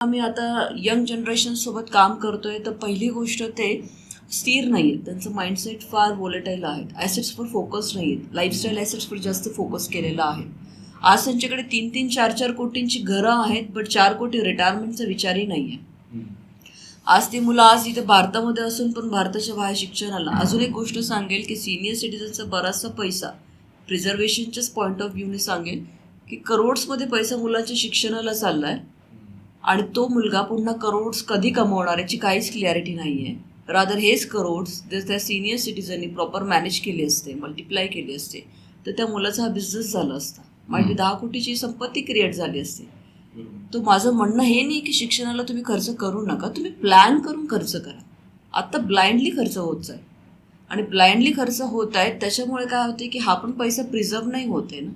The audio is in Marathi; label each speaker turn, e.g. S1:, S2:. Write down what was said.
S1: आम्ही आता यंग जनरेशन सोबत काम करतोय तर पहिली गोष्ट ते स्थिर नाही आहेत. त्यांचं माइंडसेट फार वोलेटाईल आहेत. ॲसेट्सवर फोकस नाही आहेत. लाईफस्टाईल ॲसेट्सवर जास्त फोकस केलेला आहे. आज त्यांच्याकडे 3-3, 4-4 कोटींची घरं आहेत, बट 4 कोटी रिटायरमेंटचा विचारही नाही आहे. आज ती मुलं आज इथे भारतामध्ये असून पण भारताच्या बाहेर शिक्षणाला. अजून एक गोष्ट सांगेल की सिनियर सिटीजनचा बराचसा पैसा प्रिझर्वेशनच्याच पॉईंट ऑफ व्ह्यूने सांगेल की करोड्समध्ये पैसा मुलांच्या शिक्षणाला चालला आहे आणि तो मुलगा पुन्हा करोड्स कधी कमवणार याची काहीच क्लिअरिटी नाही आहे. रादर हेच करोड्स जर त्या सिनियर सिटीजननी प्रॉपर मॅनेज केली असते, मल्टिप्लाय केली असते, तर त्या मुलाचा हा बिझनेस झाला असता. माझी 10 कोटीची संपत्ती क्रिएट झाली असते. तर माझं म्हणणं हे नाही की शिक्षणाला तुम्ही खर्च करू नका, तुम्ही प्लॅन करून खर्च करा. आत्ता ब्लाइंडली खर्च होत जाईल आणि ब्लाइंडली खर्च होत आहेत त्याच्यामुळे काय होते की हा पण पैसा प्रिझर्व नाही होते ना.